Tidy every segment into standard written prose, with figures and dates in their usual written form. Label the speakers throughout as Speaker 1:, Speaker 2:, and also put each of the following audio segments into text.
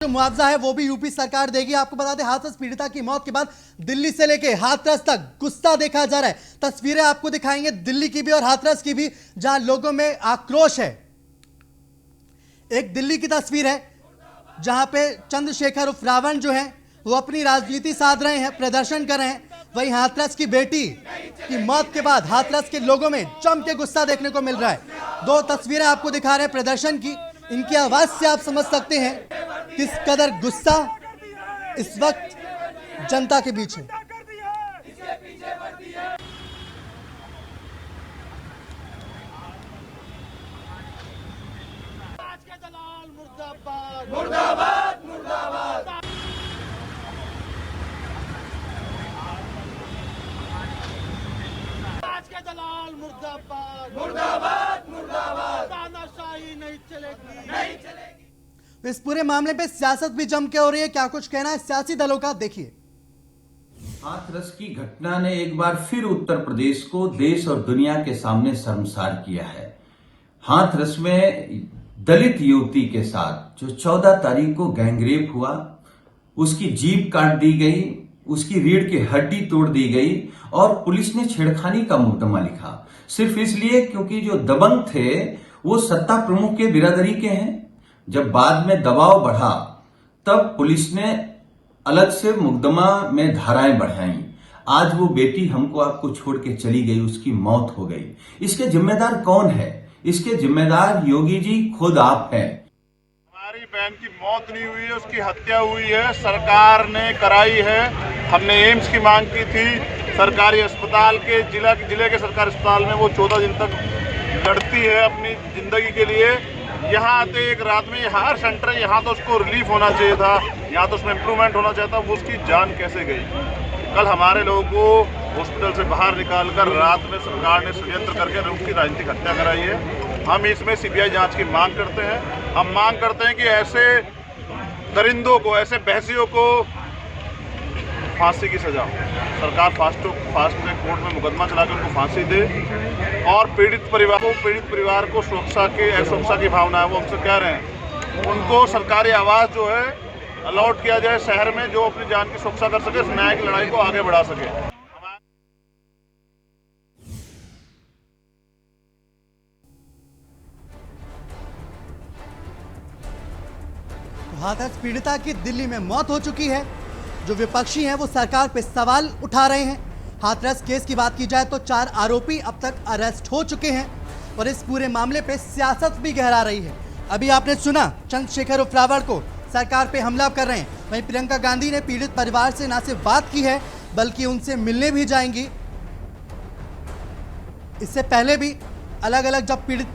Speaker 1: जो मुआवजा है वो भी यूपी सरकार देगी। आपको बता दें, हाथरस पीड़िता की मौत के बाद दिल्ली से लेके हाथरस तक गुस्सा देखा जा रहा है। तस्वीरें आपको दिखाएंगे दिल्ली की भी और हाथरस की भी, जहां लोगों में आक्रोश है। एक दिल्ली की तस्वीर है जहां पे चंद्रशेखर उर्फ रावण जो है वो अपनी राजनीति साध रहे हैं, प्रदर्शन कर रहे हैं। वहीं हाथरस की बेटी की मौत के बाद हाथरस के लोगों में जम के गुस्सा देखने को मिल रहा है। दो तस्वीरें आपको दिखा रहे हैं प्रदर्शन की। इनकी आवाज से आप समझ सकते हैं किस कदर गुस्सा इस वक्त जनता के बीच है।
Speaker 2: मुर्दाबाद मुर्दाबाद। आज के दलाल मुर्दाबाद मुर्दाबाद मुर्दाबाद। तानाशाही नहीं चलेगी नहीं चलेगी।
Speaker 1: इस पूरे मामले पे सियासत भी जम के हो रही है। क्या कुछ कहना है सियासी दलों का, देखिए।
Speaker 3: हाथरस की घटना ने एक बार फिर उत्तर प्रदेश को देश और दुनिया के सामने शर्मसार किया है। हाथरस में दलित युवती के साथ जो 14 तारीख को गैंगरेप हुआ, उसकी जीभ काट दी गई, उसकी रीढ़ की हड्डी तोड़ दी गई और पुलिस ने छेड़खानी का मुकदमा लिखा, सिर्फ इसलिए क्योंकि जो दबंग थे वो सत्ता प्रमुख के बिरादरी के हैं। जब बाद में दबाव बढ़ा तब पुलिस ने अलग से मुकदमा में धाराएं बढ़ाई। आज वो बेटी हमको आपको छोड़ के चली गई, उसकी मौत हो गई। इसके जिम्मेदार कौन है? इसके जिम्मेदार योगी जी खुद आप हैं।
Speaker 4: हमारी बहन की मौत नहीं हुई है, उसकी हत्या हुई है, सरकार ने कराई है। हमने एम्स की मांग की थी, सरकारी अस्पताल के जिले के सरकारी अस्पताल में वो 14 दिन तक लड़ती है अपनी जिंदगी के लिए। यहाँ आते एक रात में हायर सेंटर है, यहाँ तो उसको रिलीफ होना चाहिए था, यहाँ तो उसमें इम्प्रूवमेंट होना चाहिए था। वो उसकी जान कैसे गई? कल हमारे लोगों को हॉस्पिटल से बाहर निकालकर रात में सरकार ने षड्यंत्र करके उसकी राजनीतिक हत्या कराई है। हम इसमें सीबीआई जांच की मांग करते हैं। हम मांग करते हैं कि ऐसे दरिंदों को, ऐसे बहसियों को फांसी की सजा, सरकार फास्ट ट्रैक कोर्ट में मुकदमा चलाकर उनको फांसी दे और पीड़ित परिवार को सुरक्षा की भावना है, वो हमसे कह रहे हैं, उनको सरकारी आवास जो है अलॉट किया जाए शहर में, जो अपनी जान की सुरक्षा कर सके, इस न्याय की लड़ाई को आगे बढ़ा सके।
Speaker 1: हाथरस पीड़िता की दिल्ली में मौत हो चुकी है। जो विपक्षी हैं वो सरकार पे सवाल उठा रहे हैं। हाथरस केस की बात की जाए तो 4 आरोपी अब तक अरेस्ट हो चुके हैं और इस पूरे मामले पे सियासत भी गहरा रही है। अभी आपने सुना चंद्रशेखर उर्फ रावण को सरकार पे हमला कर रहे हैं। वहीं प्रियंका गांधी ने पीड़ित परिवार से ना सिर्फ बात की है बल्कि उनसे मिलने भी जाएंगी। इससे पहले भी अलग अलग जब पीड़ित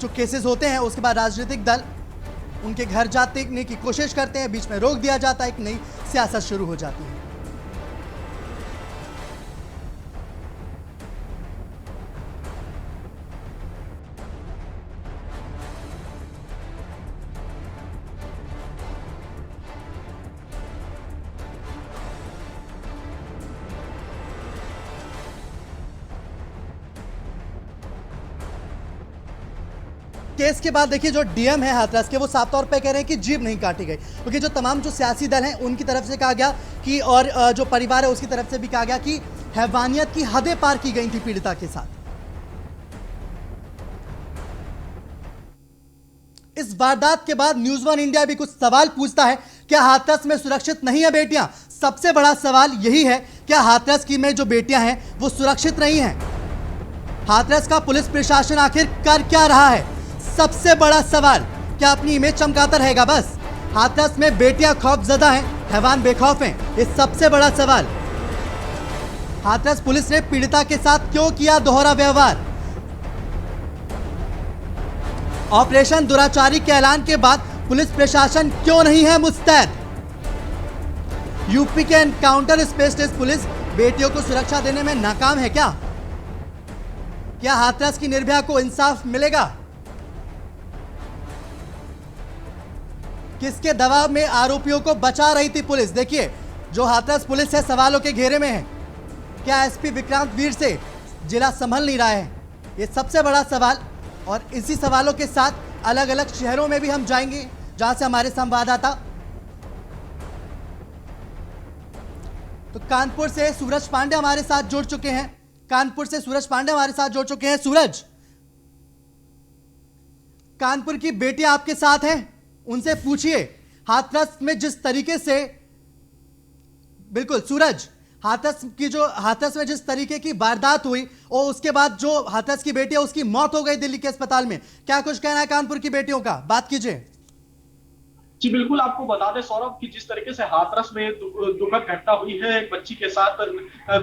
Speaker 1: जो केसेस होते हैं उसके बाद राजनीतिक दल उनके घर जाने की कोशिश करते हैं, बीच में रोक दिया जाता है, एक नई सियासत शुरू हो जाती है। केस के बाद देखिए जो डीएम है हाथरस के, वो साफ तौर पे कह रहे हैं कि जीभ नहीं काटी गई, क्योंकि जो तमाम जो सियासी दल हैं उनकी तरफ से कहा गया कि, और जो परिवार है उसकी तरफ से भी कहा गया कि हैवानियत की हदें पार की गई थी पीड़िता के साथ। इस वारदात के बाद न्यूज़ 1 इंडिया भी कुछ सवाल पूछता है, क्या हाथरस में सुरक्षित नहीं है बेटियां? सबसे बड़ा सवाल यही है, क्या हाथरस की में जो बेटियां हैं वो सुरक्षित नहीं है? हाथरस का पुलिस प्रशासन आखिर कर क्या रहा है? सबसे बड़ा सवाल, क्या अपनी इमेज चमकाता रहेगा बस? हाथरस में बेटियां खौफजदा हैं, हैवान बेखौफ हैं, ये सबसे बड़ा सवाल। हाथरस पुलिस ने पीड़िता के साथ क्यों किया दोहरा व्यवहार? ऑपरेशन दुराचारी के ऐलान के बाद पुलिस प्रशासन क्यों नहीं है मुस्तैद? यूपी के एनकाउंटर स्पेशलिस्ट पुलिस बेटियों को सुरक्षा देने में नाकाम है क्या? क्या हाथरस की निर्भया को इंसाफ मिलेगा? किसके दबाव में आरोपियों को बचा रही थी पुलिस? देखिए जो हाथरस पुलिस है सवालों के घेरे में है। क्या एसपी विक्रांत वीर से जिला संभल नहीं रहा है? ये सबसे बड़ा सवाल। और इसी सवालों के साथ अलग अलग शहरों में भी हम जाएंगे जहां से हमारे संवाददाता तो कानपुर से सूरज पांडे हमारे साथ जुड़ चुके हैं। कानपुर से सूरज पांडे हमारे साथ जुड़ चुके हैं। सूरज, कानपुर की बेटियां आपके साथ हैं, उनसे पूछिए हाथरस में जिस तरीके से, बिल्कुल सूरज, हाथरस में जिस तरीके की वारदात हुई और उसके बाद जो हाथरस की बेटी है उसकी मौत हो गई दिल्ली के अस्पताल में, क्या कुछ कहना है कानपुर की बेटियों का, बात कीजिए।
Speaker 5: जी बिल्कुल, आपको बता दें सौरभ कि जिस तरीके से हाथरस में दुखद घटना हुई है, एक बच्ची के साथ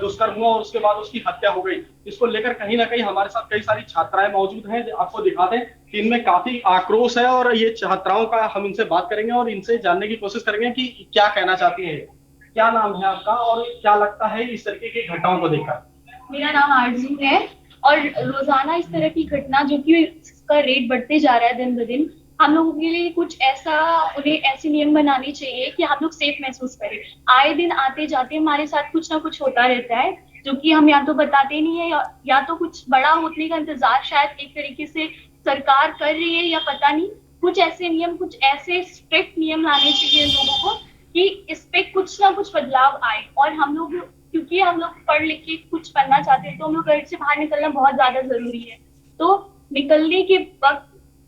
Speaker 5: दुष्कर्म हुआ और उसके बाद उसकी हत्या हो गई, इसको लेकर कहीं ना कहीं हमारे साथ कई सारी छात्राएं मौजूद हैं। आपको दिखा दें कि इनमें काफी आक्रोश है और ये छात्राओं का हम इनसे बात करेंगे और इनसे जानने की कोशिश करेंगे कि क्या कहना चाहती है। क्या नाम है आपका और क्या लगता है इस तरीके की घटनाओं को देखकर?
Speaker 6: मेरा नाम आरजू है और रोजाना इस तरह की घटना जो कि इसका रेट बढ़ते जा रहा है दिन ब दिन, हम लोगों के लिए कुछ ऐसा, उन्हें ऐसे नियम बनाने चाहिए कि हम लोग सेफ महसूस करें। आए दिन आते जाते हमारे साथ कुछ ना कुछ होता रहता है जो कि हम या तो बताते नहीं है या तो कुछ बड़ा होने का इंतजार शायद एक तरीके से सरकार कर रही है या पता नहीं। कुछ ऐसे नियम, कुछ ऐसे स्ट्रिक्ट नियम लाने चाहिए लोगों को कि इस पे कुछ ना कुछ बदलाव आए। और हम लोग, क्योंकि हम लोग पढ़ लिख के कुछ करना चाहते हैं तो हम लोग घर से बाहर निकलना बहुत ज्यादा जरूरी है। तो निकलने के वक्त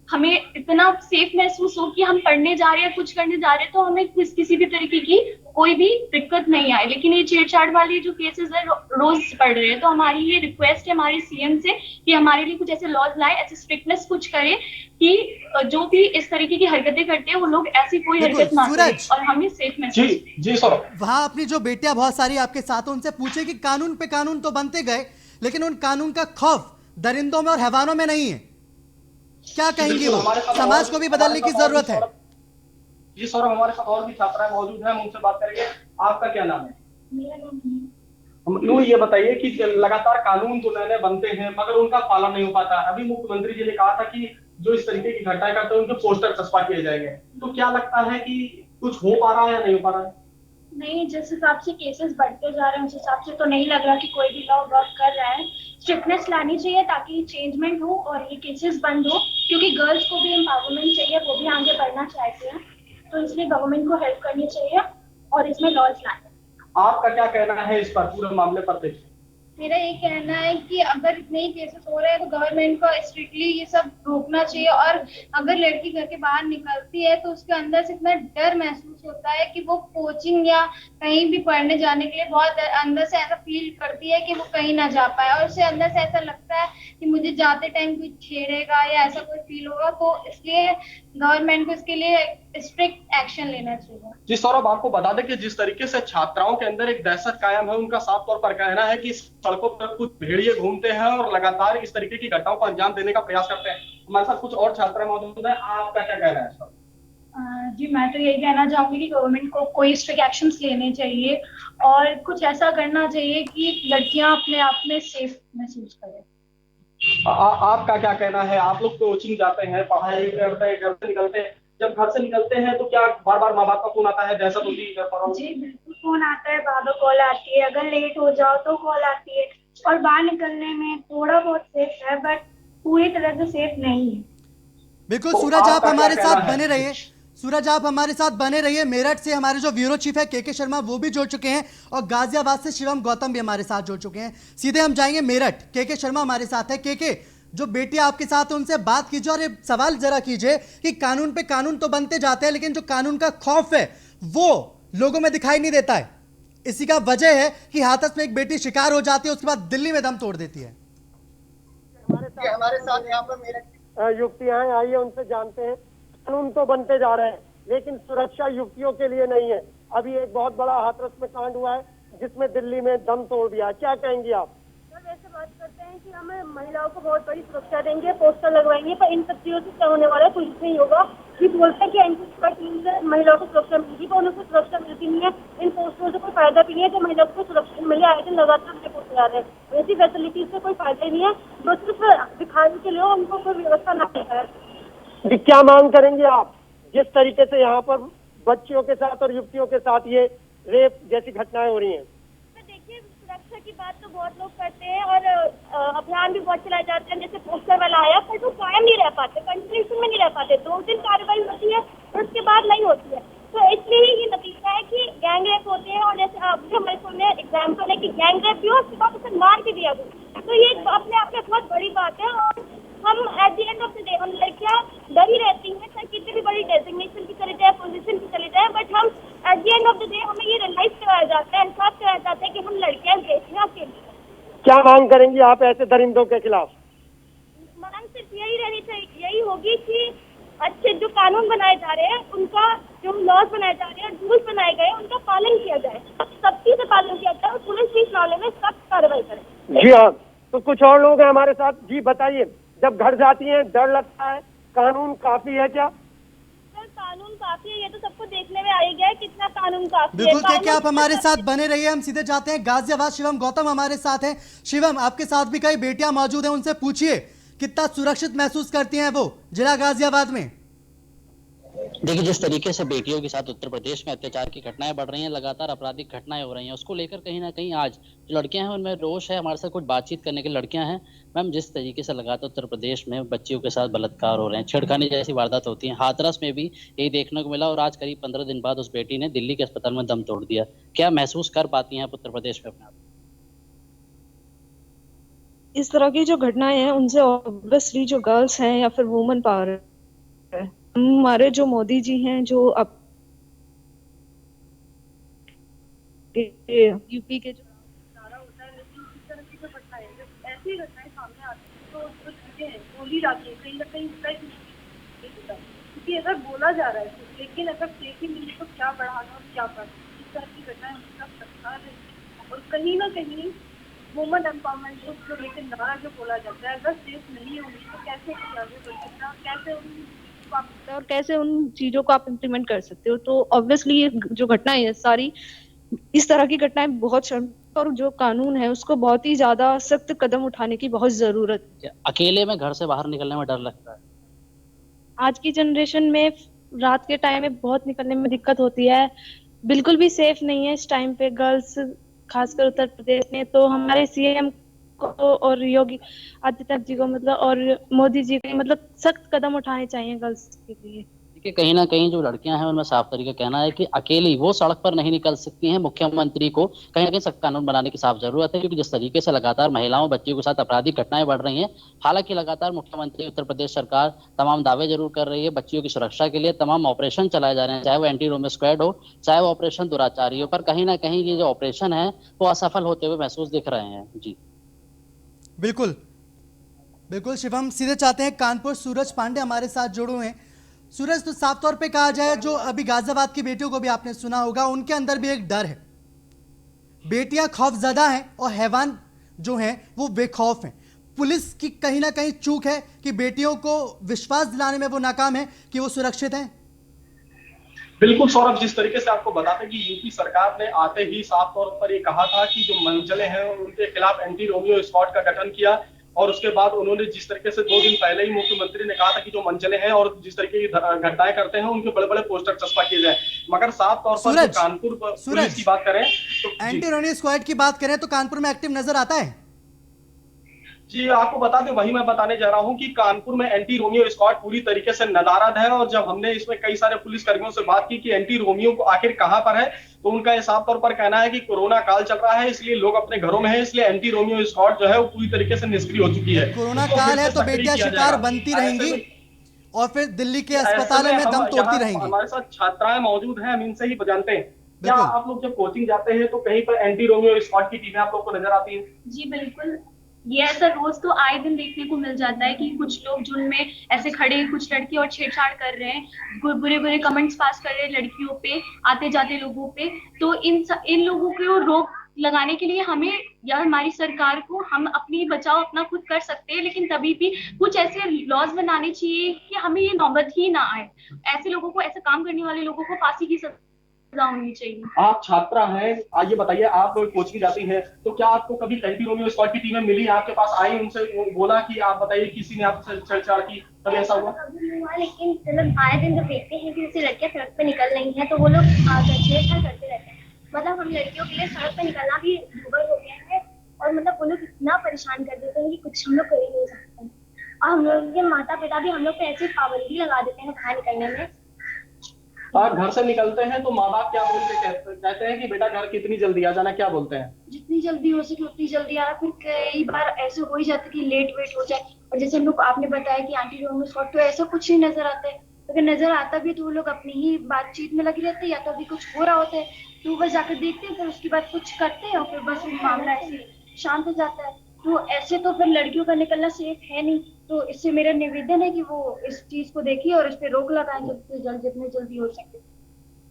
Speaker 6: हमें इतना सेफ महसूस हो कि हम पढ़ने जा रहे हैं, कुछ करने जा रहे हैं, तो हमें किसी भी तरीके की कोई भी दिक्कत नहीं आए। लेकिन ये छेड़छाड़ वाले जो केसेस है रोज पढ़ रहे हैं, तो हमारी ये रिक्वेस्ट है हमारे सीएम से कि हमारे लिए कुछ ऐसे लॉज लाए, ऐसे स्ट्रिक्टनेस कुछ करे कि जो भी इस तरीके की हरकतें करते हैं वो लोग ऐसी कोई हरकत ना करें और हमें सेफ महसूस।
Speaker 5: जी सौरभ,
Speaker 1: वहां अपनी जो बेटियां बहुत सारी आपके साथ, उनसे पूछे कि कानून पे कानून तो बनते गए लेकिन उन कानून का खौफ दरिंदों में और हैवानों में नहीं है, क्या कहेंगे वो? समाज को भी बदलने की जरूरत है।
Speaker 5: जी सौरभ, हमारे साथ और भी छात्राएं मौजूद हैं, हम उनसे बात करेंगे। आपका क्या नाम है?
Speaker 6: मेरा नाम
Speaker 5: हम ये बताइए कि लगातार कानून तो नए नए बनते हैं मगर उनका पालन नहीं हो पाता। अभी मुख्यमंत्री जी ने कहा था कि जो इस तरीके की घटनाएं करते हैं उनके पोस्टर चस्पा किए जाएंगे, तो क्या लगता है कि कुछ हो पा रहा है या नहीं हो पा रहा है?
Speaker 6: नहीं, जिस हिसाब से केसेस बढ़ते जा रहे हैं उस हिसाब से तो नहीं लग रहा कि कोई भी लॉ वर्क कर रहा है। स्ट्रिक्टनेस लानी चाहिए ताकि चेंजमेंट हो और ये केसेस बंद हो, क्योंकि गर्ल्स को भी एम्पावरमेंट चाहिए, वो भी आगे बढ़ना चाहते हैं, तो इसलिए गवर्नमेंट को हेल्प करनी चाहिए और इसमें लॉज लाने।
Speaker 5: आपका क्या कहना है इस पर, पूरे मामले पर? देखिए,
Speaker 6: मेरा ये कहना है कि अगर इतने ही केसेस हो रहे हैं तो गवर्नमेंट को स्ट्रिक्टली ये सब रोकना चाहिए। और अगर लड़की घर के बाहर निकलती है तो उसके अंदर से इतना डर महसूस होता है कि वो कोचिंग या कहीं भी पढ़ने जाने के लिए बहुत अंदर से ऐसा फील करती है कि वो कहीं ना जा पाए, और उससे अंदर से ऐसा लगता है कि मुझे जाते टाइम कोई छेड़ेगा या ऐसा कोई फील होगा। तो इसलिए गवर्नमेंट को इसके लिए स्ट्रिक्ट एक्शन लेना चाहिए।
Speaker 5: जी सौरभ, आपको बता दें कि जिस तरीके से छात्राओं के अंदर एक दहशत कायम है, उनका साफ तौर पर कहना है कि सड़कों पर कुछ भेड़िए घूमते हैं और लगातार इस तरीके की घटनाओं को अंजाम देने का प्रयास करते हैं। हमारे साथ कुछ और छात्र मौजूद हैं, आपका क्या कहना है इस पर?
Speaker 6: जी, मैं तो यही कहना चाहूंगी कि गवर्नमेंट को कोई स्ट्रिक्ट एक्शंस लेने चाहिए और कुछ ऐसा करना चाहिए कि लड़कियां अपने आप में सेफ महसूस करें।
Speaker 5: आपका क्या कहना है? आप लोग कोचिंग जाते हैं, पढ़ाई करते हैं, घर से निकलते हैं, जब घर से निकलते हैं तो क्या बार बार माँ बाप का फोन आता है, दहशत होती है घर पर?
Speaker 6: जी बिल्कुल, फोन आता है, बाबा कॉल आती है, अगर लेट हो जाओ तो कॉल आती है। और बाहर निकलने में थोड़ा बहुत सेफ है बट पूरी तरह से सेफ नहीं है।
Speaker 1: बिल्कुल
Speaker 5: तो
Speaker 1: सूरज, आप
Speaker 5: आपका
Speaker 1: हमारे
Speaker 5: क्या
Speaker 1: साथ
Speaker 5: कहना है?
Speaker 1: बने रहिए। सूरज, आप हमारे साथ बने रहिए। मेरठ से हमारे जो ब्यूरो चीफ है के शर्मा, वो भी जुड़ चुके हैं और गाजियाबाद से शिवम गौतम भी हमारे साथ जुड़ चुके हैं। सीधे हम जाएंगे मेरठ। के शर्मा हमारे साथ है। के जो बेटियां आपके साथ है उनसे बात कीजिए और ये सवाल जरा कीजिए कि कानून पे कानून तो बनते जाते हैं लेकिन जो कानून का खौफ है वो लोगों में दिखाई नहीं देता है। इसी का वजह है कि हाथरस में एक बेटी शिकार हो जाती है, उसके बाद दिल्ली में दम तोड़ देती है।
Speaker 7: हमारे साथ यहाँ पर मेरठ युवतियां हैं, आइए उनसे जानते हैं। कानून तो बनते जा रहे हैं लेकिन सुरक्षा युवतियों के लिए नहीं है। अभी एक बहुत बड़ा हाथरस में कांड हुआ है जिसमें दिल्ली में दम तोड़ दिया। क्या कहेंगे आप?
Speaker 6: ऐसे बात करते हैं कि हमें महिलाओं को बहुत बड़ी सुरक्षा देंगे, पोस्टर लगवाएंगे, पर इन सब चीजों से क्या होने वाला है, कुछ नहीं होगा। ये बोलते हैं कि एंटी महिलाओं को सुरक्षा मिलेगी, पर उनको सुरक्षा मिलती नहीं है। इन पोस्टरों से कोई फायदा भी नहीं है। जो महिलाओं को सुरक्षा मिले, आए दिन लगातार नए पोस्टर आ रहे हैं, ऐसी फैसिलिटीज से कोई फायदा ही नहीं है। जो सिर्फ दिखाने के लिए उनको कोई व्यवस्था ना है।
Speaker 7: क्या मांग करेंगे आप जिस तरीके से यहाँ पर बच्चियों के साथ और युवतियों के साथ ये रेप जैसी घटनाएं हो रही हैं?
Speaker 6: देखिए, सुरक्षा की बात तो बहुत लोग करते हैं और अभियान भी बहुत चलाए जाते हैं, जैसे पोस्टर वाला आया, पर वो कायम नहीं रह पाते, कंटिन्यूशन में नहीं रह पाते। 2 दिन कार्रवाई होती है और उसके बाद नहीं होती है। तो इसलिए ये नतीजा है
Speaker 8: कि गैंग रेप होते हैं और जैसे अभी हमारे सामने एग्जाम्पल है कि गैंग रेप भी हो, उसके बाद उसे मार भी दिया गया, तो ये अपने आप में बहुत बड़ी बात है। और हम at the end of the day हम लड़कियां डरी रहती हैं, चाहे कितनी भी बड़ी डेजिग्नेशन की चले जाए, पोजीशन की चले जाए, बट हम at the end of the day हमें ये रियलाइज कराया जाता है, एहसास कराया जाता है कि हम लड़कियां बेटियां अकेली।
Speaker 7: क्या मांग करेंगी आप ऐसे दरिंदों के खिलाफ?
Speaker 8: मांग सिर्फ यही रहनी चाहिए, यही होगी कि अच्छे जो कानून बनाए जा रहे हैं, उनका जो लॉज बनाए जा रहे हैं, रूल्स बनाए गए, उनका पालन किया जाए, सख्ती से पालन किया जाए और पुलिस भी इस मामले में सख्त कार्रवाई करे।
Speaker 7: जी हाँ, तो कुछ और लोग हैं हमारे साथ। जी बताइए, जब घर जाती हैं डर लगता है, कानून काफी है क्या?
Speaker 8: सर कानून काफी है, ये तो सबको देखने में आ ही गया है कितना कानून काफी है।
Speaker 1: बिल्कुल क्या आप हमारे साथ बने रहिए, हम सीधे जाते हैं गाजियाबाद। शिवम गौतम हमारे साथ हैं। शिवम, आपके साथ भी कई बेटियां मौजूद हैं, उनसे पूछिए कितना सुरक्षित महसूस करती हैं वो जिला गाजियाबाद में।
Speaker 9: देखिए, जिस तरीके से बेटियों के साथ उत्तर प्रदेश में अत्याचार की घटनाएं बढ़ रही हैं, लगातार आपराधिक घटनाएं हो रही हैं, उसको लेकर कहीं ना कहीं आज जो लड़कियां हैं उनमें रोष है। हमारे साथ कुछ बातचीत करने के लड़कियां हैं। मैम, जिस तरीके से लगातार उत्तर प्रदेश में बच्चियों के साथ बलात्कार हो रहे हैं, छेड़खानी जैसी वारदात होती है, हाथरस में भी यही देखने को मिला और आज करीब 15 दिन बाद उस बेटी ने दिल्ली के अस्पताल में दम तोड़ दिया। क्या महसूस कर पाती हैं आप उत्तर प्रदेश में अपने आप?
Speaker 10: इस तरह की जो घटनाएं हैं उनसे ऑब्वियसली जो गर्ल्स हैं या फिर वुमेन पावर है, हमारे जो मोदी जी हैं जो अब यूपी के जो
Speaker 8: सारा होता है, लेकिन इस तरह की जो घटनाएं ऐसी घटनाएं सामने आती है तो जो चीजें हैं बोली जाती है, कहीं ना कहीं उसका एक नहीं होता, क्योंकि अगर बोला जा रहा है कुछ, लेकिन अगर सेफ ही मिले तो क्या बढ़ाना और क्या करना, इस तरह की घटनाएं हमेशा सरकार है। और कहीं ना कहीं वुमेन एम्पावरमेंट जो लेकिन नारा जो बोला जाता है, अगर सेफ नहीं होगी तो कैसे आगे बढ़ सकता, कैसे और कैसे उन चीजों को आप इम्प्लीमेंट कर सकते हो। तो ऑब्वियसली ये जो घटनाएं है सारी, इस तरह की घटनाएं बहुत शर्म, और जो कानून है उसको बहुत ही ज्यादा सख्त कदम उठाने की बहुत जरूरत है।
Speaker 9: अकेले में घर से बाहर निकलने में डर लगता है?
Speaker 10: आज की जनरेशन में रात के टाइम में बहुत निकलने में दिक्कत होती है, बिल्कुल भी सेफ नहीं है इस टाइम पे गर्ल्स, खासकर उत्तर प्रदेश में। तो हमारे सीएम को और योगी आदित्यनाथ जी को मतलब और मोदी जी को मतलब सख्त कदम उठाने चाहिए गर्ल्स के लिए।
Speaker 9: देखिए, कहीं ना कहीं जो लड़कियां हैं उनमें साफ तरीके कहना है कि अकेली वो सड़क पर नहीं निकल सकती हैं। मुख्यमंत्री को कहीं ना कहीं सख्त कानून बनाने की साफ जरूरत है, क्योंकि जिस तरीके से लगातार महिलाओं बच्चियों के साथ आपराधिक घटनाएं बढ़ रही हैं, हालांकि लगातार मुख्यमंत्री उत्तर प्रदेश सरकार तमाम दावे जरूर कर रही है बच्चियों की सुरक्षा के लिए, तमाम ऑपरेशन चलाए जा रहे हैं, चाहे वो एंटी रोमियो स्क्वाड हो, चाहे वो ऑपरेशन दुराचारी हो, पर कहीं ना कहीं ये जो ऑपरेशन है वो असफल होते हुए महसूस दिख रहे हैं। जी
Speaker 1: बिल्कुल बिल्कुल शिवम, सीधे चाहते हैं कानपुर। सूरज पांडे हमारे साथ जुड़े हुए हैं। सूरज, तो साफ तौर पे कहा जाए, जो अभी गाजियाबाद की बेटियों को भी आपने सुना होगा, उनके अंदर भी एक डर है। बेटियां खौफजदा हैं और हैवान जो हैं वो बेखौफ हैं। पुलिस की कहीं ना कहीं चूक है कि बेटियों को विश्वास दिलाने में वो नाकाम है कि वो सुरक्षित हैं।
Speaker 5: बिल्कुल सौरभ, जिस तरीके से आपको बताते कि यूपी सरकार ने आते ही साफ तौर पर ये कहा था कि जो मंचले हैं उनके खिलाफ एंटी रोमियो स्क्वाड का गठन किया, और उसके बाद उन्होंने जिस तरीके से 2 दिन पहले ही मुख्यमंत्री ने कहा था कि जो मंचले हैं और जिस तरीके की घटनाएं करते हैं उनके बड़े बड़े पोस्टर चस्पा किए जाए। मगर साफ तौर पर कानपुर पुलिस की बात करें तो
Speaker 1: एंटी रोमियो स्क्वाड की बात करें तो कानपुर में एक्टिव नजर आता है।
Speaker 5: जी आपको बता दें, वही मैं बताने जा रहा हूं कि कानपुर में एंटी रोमियो स्क्वाड पूरी तरीके से नदारद है। और जब हमने इसमें कई सारे पुलिस कर्मियों से बात की कि एंटी रोमियो को आखिर कहां पर है, तो उनका ये साफ तौर पर कहना है कि कोरोना काल चल रहा है, इसलिए लोग अपने घरों में हैं, इसलिए एंटी रोमियो स्क्वाड जो है वो पूरी तरीके से निष्क्रिय हो चुकी है।
Speaker 1: कोरोना काल है तो बेटियां शिकार बनती रहेंगी और फिर दिल्ली के अस्पतालों में दम तोड़ती रहेंगी।
Speaker 5: हमारे साथ छात्राएं मौजूद हैं, हम इनसे ही जानते हैं, क्या आप लोग जब कोचिंग जाते हैं तो कहीं पर एंटी रोमियो स्क्वाड की टीमें आप लोग को नजर आती है?
Speaker 6: जी बिल्कुल, ये ऐसा रोज तो आए दिन देखने को मिल जाता है कि कुछ लोग जिनमें ऐसे खड़े कुछ लड़के और छेड़छाड़ कर रहे हैं, बुरे बुरे कमेंट्स पास कर रहे हैं लड़कियों पे, आते जाते लोगों पे। तो इन लोगों को रोक लगाने के लिए हमें या हमारी सरकार को, हम अपनी बचाव अपना खुद कर सकते हैं, लेकिन तभी भी कुछ ऐसे लॉज बनाने चाहिए कि हमें ये नौबत ही ना आए। ऐसे लोगों को, ऐसे काम करने वाले लोगों को फांसी की होनी चाहिए।
Speaker 5: आप छात्रा हैं, आइए बताइए, आप कोचिंग जाती हैं तो क्या आपको कभी एंटी रोमियो स्क्वाड की टीमें मिली, आपके पास आई, उनसे बोला कि आप बताइए किसी ने आपसे छेड़छाड़ की, कभी ऐसा हुआ?
Speaker 8: लेकिन मतलब आए दिन जब देखते हैं कि जैसे लड़कियां सड़क पे निकल रही हैं तो वो लोग छेड़छाड़ करते रहते हैं। मतलब हम लड़कियों के लिए सड़क पे निकलना भी दुर्भर हो गया है, और मतलब वो लोग इतना परेशान कर देते हैं कि कुछ हम लोग कर ही नहीं सकते। और हम लोग के माता पिता भी हम लोग पे ऐसी पाबंदी लगा देते हैं बाहर निकलने में
Speaker 5: आप घर से निकलते हैं तो माँ बाप क्या बोल के कहते हैं कि बेटा घर कितनी जल्दी आ जाना, क्या बोलते हैं?
Speaker 6: जितनी जल्दी हो सके उतनी जल्दी आना। फिर कई बार ऐसे हो ही जाता है कि लेट वेट हो जाए। और जैसे हम लोग आपने बताया कि एंटी ड्रोन स्पॉट, तो ऐसा कुछ नहीं नजर आता है। अगर नजर आता भी तो वो लोग अपनी ही बातचीत में लगे रहते हैं, या तो अभी कुछ हो रहा होता है तो बस जाकर देखते हैं, फिर उसके बाद कुछ करते हैं और फिर बस वो मामला ऐसे शांत हो जाता है। तो ऐसे तो फिर लड़कियों का निकलना सेफ है नहीं। तो इससे मेरा निवेदन है कि वो इस चीज को देखिए और इस पे रोक लगाएं जल्द से जल्द, जितनी जल्दी हो सके।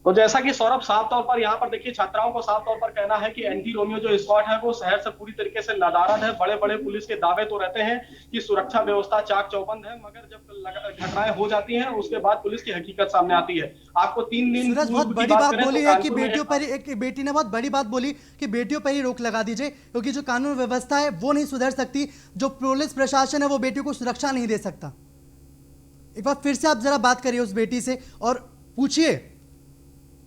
Speaker 5: तो जैसा कि सौरभ, साफ तौर पर यहाँ पर देखिए छात्राओं को साफ तौर पर कहना है कि एंटी रोमियो जो स्क्वाड है वो शहर से पूरी तरीके से नदारद है। बड़े बड़े पुलिस के दावे तो रहते हैं कि सुरक्षा व्यवस्था चाक चौबंद है, मगर जब घटनाएं हो जाती हैं उसके बाद पुलिस की हकीकत सामने आती है। आपको 3 दिन
Speaker 1: सूरज बहुत बड़ी बात बोली है कि बेटियों पर, एक बेटी ने बहुत बड़ी बात बोली कि बेटियों पर ही रोक लगा दीजिए, क्योंकि जो कानून व्यवस्था है वो नहीं सुधर सकती, जो पुलिस प्रशासन है वो बेटियों को सुरक्षा नहीं दे सकता। एक बार फिर से आप जरा बात करिए उस बेटी से और पूछिए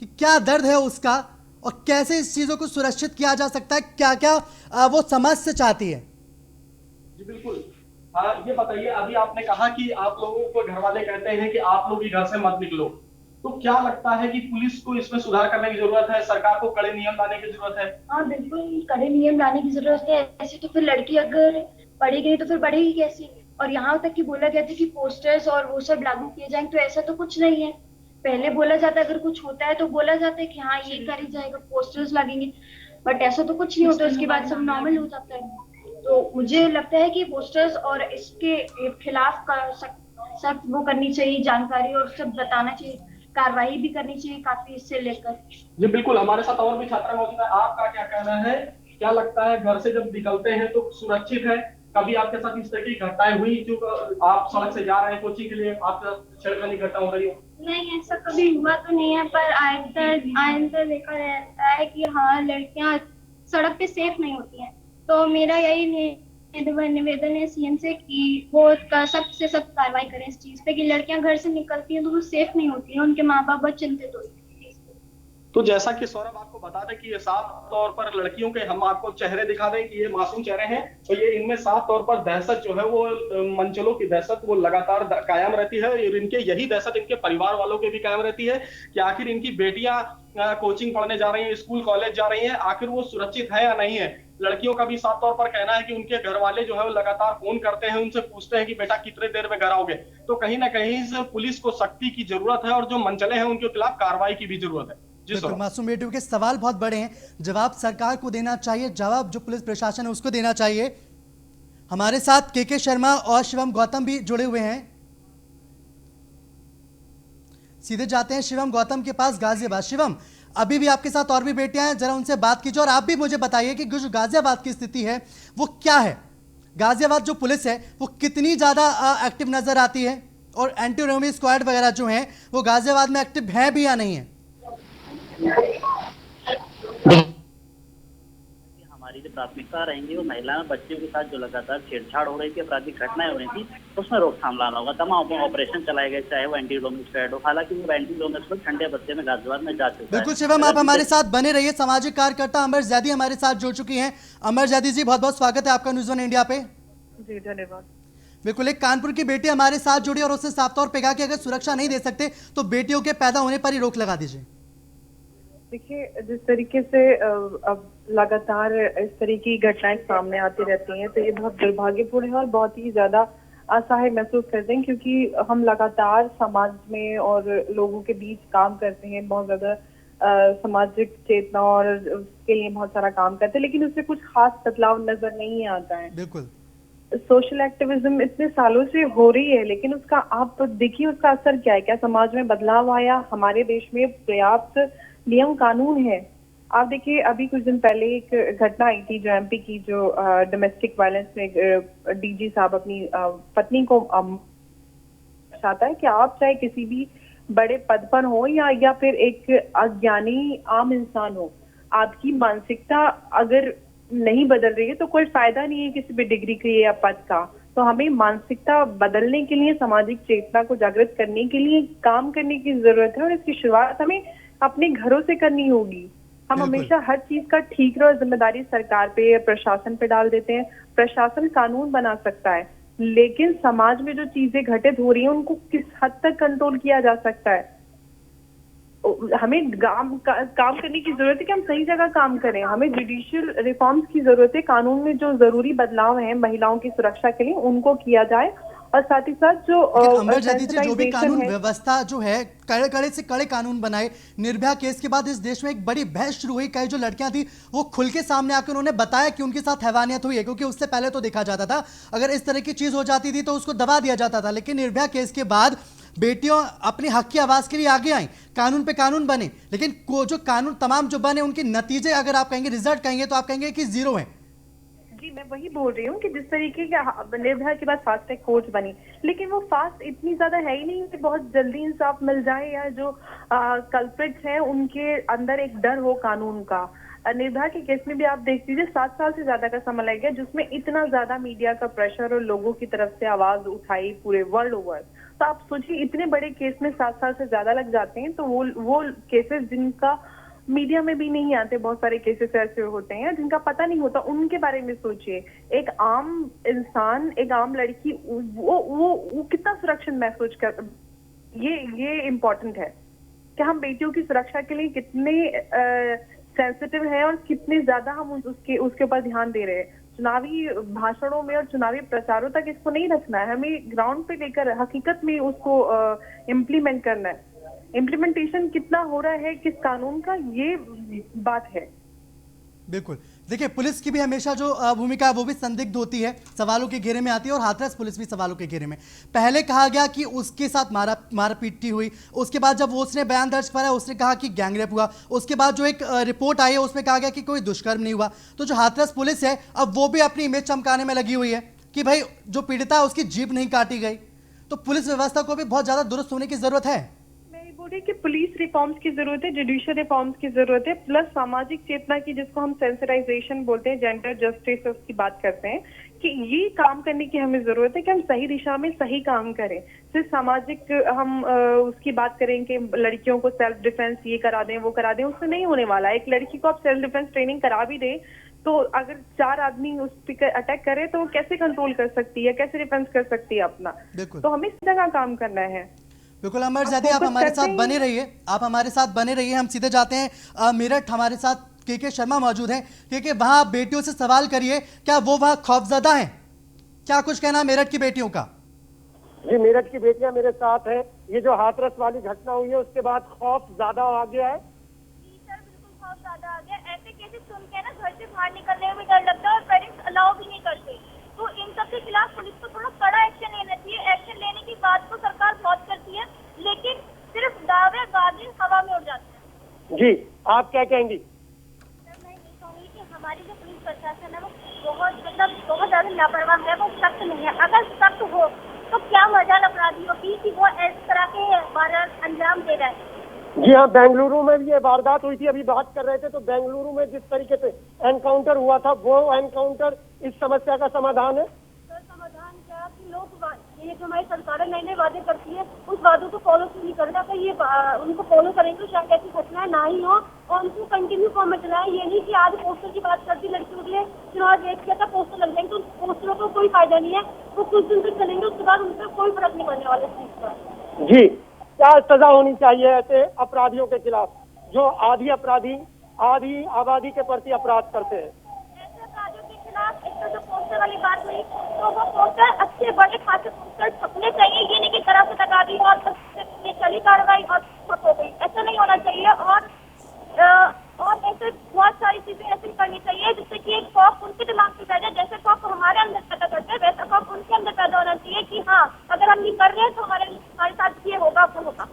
Speaker 1: कि क्या दर्द है उसका और कैसे इस चीजों को सुरक्षित किया जा सकता है, क्या क्या वो समझ से चाहती है।
Speaker 5: जी बिल्कुल। ये बताइए, अभी आपने कहा कि आप लोगों को घर वाले कहते हैं कि आप लोग ही घर से मत निकलो, तो क्या लगता है कि पुलिस को इसमें सुधार करने की जरूरत है, सरकार को कड़े नियम लाने की जरूरत है?
Speaker 6: हाँ बिल्कुल, कड़े नियम लाने की जरूरत है। ऐसे तो फिर लड़की अगर पढ़ी गई तो फिर बढ़ेगी कैसे? और यहाँ तक कि बोला गया था कि पोस्टर्स और वो सब लागू किए जाएंगे, तो ऐसा तो कुछ नहीं है। पहले बोला जाता है अगर कुछ होता है तो बोला जाता है कि हाँ ये करी जाएगा, पोस्टर्स लगेंगे, बट ऐसा तो कुछ नहीं होता। उसके बाद सब नॉर्मल हो जाता है। तो मुझे लगता है कि पोस्टर्स और इसके खिलाफ सख्त वो करनी चाहिए, जानकारी और सब बताना चाहिए, कार्रवाई भी करनी चाहिए काफी इससे लेकर।
Speaker 5: जी बिल्कुल, हमारे साथ और भी छात्र मौजूद है। आपका क्या कहना है, क्या लगता है घर से जब निकलते हैं तो सुरक्षित है? कभी आपके साथ इस तरह की घटनाएं हुई जो आप सड़क से जा रहे हैं कोचिंग के लिए, आपके छेड़खानी घटना हो रही हो?
Speaker 6: नहीं, ऐसा कभी हुआ तो नहीं है, पर आइंदा देखा रहता है कि हाँ लड़कियां सड़क पे सेफ नहीं होती हैं। तो मेरा यही निवेदन है सीएम से कि वो सख्त से सख्त कार्रवाई करें इस चीज पे कि लड़कियां घर से निकलती हैं तो वो सेफ नहीं होती हैं, उनके माँ बाप बहुत चिंतित होते हैं।
Speaker 5: तो जैसा कि सौरभ आपको बता दें कि ये साफ तौर पर लड़कियों के हम आपको चेहरे दिखा दें कि ये मासूम चेहरे हैं, तो ये इनमें साफ तौर पर दहशत जो है वो मंचलों की दहशत वो लगातार कायम रहती है। और इनके यही दहशत इनके परिवार वालों के भी कायम रहती है कि आखिर इनकी बेटियां कोचिंग पढ़ने जा रही हैं, स्कूल कॉलेज जा रही हैं, आखिर वो सुरक्षित है या नहीं है। लड़कियों का भी साफ तौर पर कहना है कि उनके घर वाले जो है वो लगातार फोन करते हैं, उनसे पूछते हैं कि बेटा कितने देर में घर आओगे। तो कहीं ना कहीं से पुलिस को सख्ती की जरूरत है और जो मंचले हैं उनके खिलाफ कार्रवाई की भी जरूरत है।
Speaker 1: बिल्कुल, मासूम बेटियों के सवाल बहुत बड़े हैं, जवाब सरकार को देना चाहिए, जवाब जो पुलिस प्रशासन है उसको देना चाहिए। हमारे साथ के शर्मा और शिवम गौतम भी जुड़े हुए हैं। सीधे जाते हैं शिवम गौतम के पास, गाजियाबाद। शिवम, अभी भी आपके साथ और भी बेटियां हैं, जरा उनसे बात कीजिए और आप भी मुझे बताइए कि जो गाजियाबाद की स्थिति है वो क्या है। गाजियाबाद जो पुलिस है वो कितनी ज्यादा एक्टिव नजर आती है और एंटी रोमियो स्क्वाड वगैरह जो है वो गाजियाबाद में एक्टिव है भी या नहीं है?
Speaker 9: हमारी जो प्राथमिकता रहेंगी वो महिला और बच्चों के साथ जो लगातार छेड़छाड़ हो रही थी, आपराधिक घटनाएं हो रही थी, उसमें रोकथाम लाना होगा। तमाम ऑपरेशन चलाए गए, चाहे वो एंटी रोमियो स्क्वाड हो। हालांकि वो एंटी रोमियो स्क्वाड ठंडे बस्ते में गाजियाबाद में जा चुका है।
Speaker 1: बिल्कुल शिवम, आप हमारे साथ बने रहिए। सामाजिक कार्यकर्ता अमर जैदी हमारे साथ जुड़ चुकी हैं। अमर जैदी जी, बहुत बहुत स्वागत है आपका न्यूज़ वन इंडिया पे।
Speaker 11: जी धन्यवाद।
Speaker 1: बिल्कुल, एक कानपुर की बेटी हमारे साथ जुड़ी और उसने साफ तौर पे कहा कि अगर सुरक्षा नहीं दे सकते तो बेटियों के पैदा होने पर ही रोक लगा दीजिए।
Speaker 11: देखिए, जिस तरीके से अब लगातार इस तरह की घटनाएं सामने आती रहती हैं तो ये बहुत दुर्भाग्यपूर्ण है और बहुत ही ज्यादा असहाय महसूस करते हैं, क्योंकि हम लगातार समाज में और लोगों के बीच काम करते हैं, बहुत ज्यादा सामाजिक चेतना और उसके लिए बहुत सारा काम करते हैं, लेकिन उससे कुछ खास बदलाव नजर नहीं आता है।
Speaker 1: बिल्कुल,
Speaker 11: सोशल एक्टिविज्म इतने सालों से हो रही है, लेकिन उसका आप तो देखिए उसका असर क्या है। क्या समाज में बदलाव आया? हमारे देश में पर्याप्त नियम कानून है? आप देखिए, अभी कुछ दिन पहले एक घटना आई थी जो एमपी की, जो डोमेस्टिक वायलेंस में डीजी साहब अपनी पत्नी को चाहता है कि आप चाहे किसी भी बड़े पद पर हो या फिर एक अज्ञानी आम इंसान हो, आपकी मानसिकता अगर नहीं बदल रही है तो कोई फायदा नहीं है किसी भी डिग्री के या पद का। तो हमें मानसिकता बदलने के लिए, सामाजिक चेतना को जागृत करने के लिए काम करने की जरूरत है और इसकी शुरुआत हमें अपने घरों से करनी होगी। हम हमेशा हर चीज का ठीक और जिम्मेदारी सरकार पे, प्रशासन पे डाल देते हैं। प्रशासन कानून बना सकता है, लेकिन समाज में जो चीजें घटित हो रही हैं उनको किस हद तक कंट्रोल किया जा सकता है? हमें काम करने की जरूरत है कि हम सही जगह काम करें। हमें जुडिशियल रिफॉर्म्स की जरूरत है। कानून में जो जरूरी बदलाव हैं महिलाओं की सुरक्षा के लिए उनको किया जाए, और साथ ही साथ जो
Speaker 1: अमर जैदी जी, जो भी कानून व्यवस्था जो है कड़े कड़े से कड़े कानून बनाए। निर्भया केस के बाद इस देश में एक बड़ी बहस शुरू हुई। कई जो लड़कियां थी वो खुल के सामने आकर उन्होंने बताया कि उनके साथ हैवानियत हुई है, क्योंकि उससे पहले तो देखा जाता था अगर इस तरह की चीज हो जाती थी तो उसको दबा दिया जाता था। लेकिन निर्भया केस के बाद बेटियों अपने हक की आवाज के लिए आगे आई, कानून पे कानून बने। लेकिन जो कानून तमाम जो बने उनके नतीजे अगर आप कहेंगे, रिजल्ट कहेंगे तो आप कहेंगे कि जीरो है।
Speaker 11: जी, मैं वही बोल रही हूँ कि जिस तरीके का निर्भया के बाद फास्ट ट्रैक कोर्ट बनी, लेकिन वो फास्ट इतनी ज्यादा है ही नहीं कि बहुत जल्दी इंसाफ मिल जाए, या जो कल्प्रिट्स हैं उनके अंदर एक डर हो कानून का। निर्भया के केस में भी आप देख लीजिए 7 साल से ज्यादा का समय लग गया, जिसमें इतना ज्यादा मीडिया का प्रेशर और लोगों की तरफ से आवाज उठाई पूरे वर्ल्ड ओवर। तो आप सोचिए इतने बड़े केस में 7 साल से ज्यादा लग जाते हैं, तो वो केसेस जिनका मीडिया में भी नहीं आते, बहुत सारे केसेस ऐसे होते हैं जिनका पता नहीं होता, उनके बारे में सोचिए। एक आम इंसान, एक आम लड़की वो कितना सुरक्षित महसूस कर, ये इम्पोर्टेंट है कि हम बेटियों की सुरक्षा के लिए कितने सेंसिटिव है और कितने ज्यादा हम उसके ऊपर ध्यान दे रहे हैं। चुनावी भाषणों में और चुनावी प्रचारों तक इसको नहीं रखना है, हमें ग्राउंड पे लेकर हकीकत में उसको इम्प्लीमेंट करना है। इम्प्लीमेंटेशन कितना हो रहा है किस कानून का, ये बात है।
Speaker 1: बिल्कुल, देखिए पुलिस की भी हमेशा जो भूमिका है वो भी संदिग्ध होती है, सवालों के घेरे में आती है, और हाथरस पुलिस भी सवालों के घेरे में। पहले कहा गया कि उसके साथ मारपीट हुई, उसके बाद जब वो उसने बयान दर्ज कराया उसने कहा कि गैंगरेप हुआ, उसके बाद जो एक रिपोर्ट आई है उसमें कहा गया कि कोई दुष्कर्म नहीं हुआ। तो जो हाथरस पुलिस है अब वो भी अपनी इमेज चमकाने में लगी हुई है कि भाई जो पीड़िता है उसकी जीभ नहीं काटी गई। तो पुलिस व्यवस्था को भी बहुत ज्यादा दुरुस्त होने की जरूरत है।
Speaker 11: कि पुलिस रिफॉर्म्स की जरूरत है, जुडिशियल रिफॉर्म्स की जरूरत है, प्लस सामाजिक चेतना की, जिसको हम सेंसिटाइजेशन बोलते हैं, जेंडर जस्टिस की बात करते हैं, कि ये काम करने की हमें जरूरत है कि हम सही दिशा में सही काम करें। सिर्फ सामाजिक हम उसकी बात करें कि लड़कियों को सेल्फ डिफेंस ये करा दें वो करा दें, उससे नहीं होने वाला। एक लड़की को आप सेल्फ डिफेंस ट्रेनिंग करा भी दें तो अगर 4 आदमी उस पर अटैक करे तो वो कैसे कंट्रोल कर सकती है, कैसे डिफेंस कर सकती है अपना। तो हमें इस जगह काम करना है।
Speaker 1: बिल्कुल अमर जैदी, आप हमारे साथ बने रहिए, आप हमारे साथ बने रहिए। हम सीधे जाते हैं मेरठ, हमारे साथ के शर्मा मौजूद हैं, क्योंकि वहां बेटियों से सवाल करिए, क्या वो वहां खौफजदा हैं? क्या कुछ कहना है मेरठ की बेटियों का?
Speaker 7: जी, मेरठ की बेटियां मेरे साथ हैं। ये जो हाथरस वाली घटना हुई है उसके बाद खौफ ज्यादा आ गया है।
Speaker 6: जी सर, बिल्कुल खौफ ज्यादा आ गया। ऐसे केसेस सुन के ना घर से बाहर निकलने में भी डर लगता है और पेरेंट्स अलाउ भी नहीं करते। तो इन सब के खिलाफ पुलिस को थोड़ा कड़ा एक्शन लेना चाहिए। एक्शन लेने की बात को सरकार बहुत करती है, लेकिन सिर्फ दावे बाजी हवा में उड़ जाते हैं।
Speaker 7: जी, आप क्या कहेंगी?
Speaker 6: सर, मैं ये कहूँगी कि हमारी जो पुलिस प्रशासन है वो बहुत ज्यादा लापरवाह है, वो सख्त नहीं है। अगर सख्त हो तो क्या मजाल अपराधियों की कि वो इस तरह के वारदात अंजाम दे रहे हैं।
Speaker 7: जी हाँ, बेंगलुरु में भी ये वारदात हुई थी, अभी बात कर रहे थे। तो बेंगलुरु में जिस तरीके से एनकाउंटर हुआ था, वो एनकाउंटर इस समस्या का समाधान है?
Speaker 6: सर, समाधान क्या कि लोग ये जो हमारी सरकार नए नए वादे करती है उस वादों को फॉलो नहीं करना। अगर ये उनको फॉलो करेंगे तो शायद ऐसी घटनाएं ना ही हो, और उनको कंटिन्यू फॉर्म में चलाएं। ये नहीं कि आज पोस्टर की बात करती लड़कियों के लिए चुनाव रेट किया था, पोस्टर लग जाएंगे तो उन पोस्टरों को कोई फायदा नहीं है, वो कुछ दिन तक चलेंगे, उसके बाद उन पर कोई फर्क नहीं पड़ने वाला इस चीज का।
Speaker 7: जी, क्या सजा होनी चाहिए ऐसे अपराधियों के खिलाफ जो आधी आबादी के प्रति अपराध करते हैं?
Speaker 6: ऐसे अपराधियों के खिलाफ एक तो जो पोस्टर वाली बात हुई, तो वो पोस्टर अच्छे बड़े खासे पोस्टर छपने चाहिए। ये नहीं कि तरफ से लगा दी और चली कार्रवाई और हो गई, ऐसा नहीं होना चाहिए। और ऐसे बहुत सारी चीजें ऐसी करनी चाहिए जिससे कि एक खौफ उनके दिमाग में पैदा, जैसे खौफ हमारे अंदर पैदा करते हैं वैसा खौफ उनके अंदर पैदा होना चाहिए कि हाँ, अगर हम ये कर रहे हैं तो हमारे साथ ये होगा वो होगा।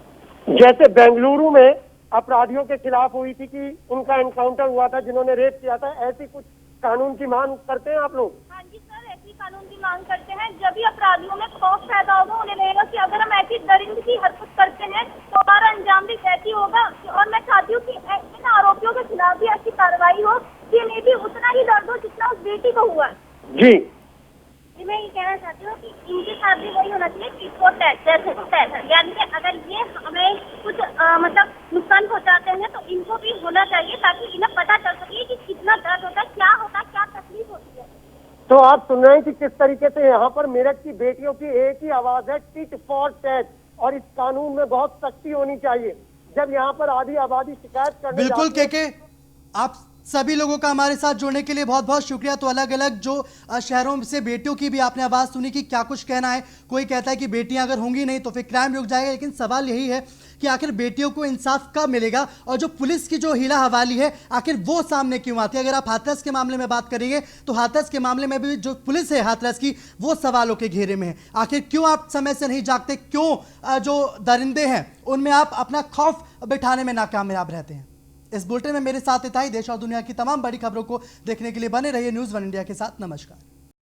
Speaker 7: जैसे बेंगलुरु में अपराधियों के खिलाफ हुई थी कि उनका एनकाउंटर हुआ था जिन्होंने रेप किया था, ऐसी कुछ कानून की मांग करते हैं आप लोग?
Speaker 6: हाँ जी सर, ऐसी कानून की मांग करते हैं। जब भी अपराधियों में खौफ पैदा होगा, उन्हें लगेगा कि अगर हम ऐसी दरिंद की हरकत करते हैं तो हमारा अंजाम भी वैसी होगा। और मैं चाहती हूँ कि इन आरोपियों के खिलाफ भी ऐसी कार्रवाई हो कि इन्हें भी उतना ही दर्द हो जितना उस बेटी को हुआ।
Speaker 7: जी,
Speaker 6: मैं ये कहना चाहती हूँ कि इनके साथ भी वही होना चाहिए कि यानी कि अगर ये हमें कुछ मतलब नुकसान पहुँचाते हैं तो इनको भी होना चाहिए, ताकि इन्हें पता चल सके कि कितना दर्द होता है, क्या होता है, क्या तकलीफ होती है।
Speaker 7: तो आप सुन रहे हैं कि किस तरीके से यहाँ पर मेरठ की बेटियों की एक ही आवाज है, टिट फॉर टैट, और इस कानून में बहुत सख्ती होनी चाहिए। जब यहाँ पर आधी आबादी शिकायत करने
Speaker 1: बिल्कुल
Speaker 7: जाती है,
Speaker 1: के आप सभी लोगों का हमारे साथ जुड़ने के लिए बहुत बहुत शुक्रिया। तो अलग अलग जो शहरों से बेटियों की भी आपने आवाज़ सुनी कि क्या कुछ कहना है। कोई कहता है कि बेटियां अगर होंगी नहीं तो फिर क्राइम रुक जाएगा, लेकिन सवाल यही है कि आखिर बेटियों को इंसाफ कब मिलेगा, और जो पुलिस की जो हीला हवाली है आखिर वो सामने क्यों आती है। अगर आप हाथरस के मामले में बात करेंगे तो हाथरस के मामले में भी जो पुलिस है हाथरस की वो सवालों के घेरे में है। आखिर क्यों आप समय से नहीं जागते, क्यों जो दरिंदे हैं उनमें आप अपना खौफ बिठाने में नाकामयाब रहते हैं। इस बुलेटिन में मेरे साथ इतना ही। देश और दुनिया की तमाम बड़ी खबरों को देखने के लिए बने रहिए न्यूज़ 1 इंडिया के साथ। नमस्कार।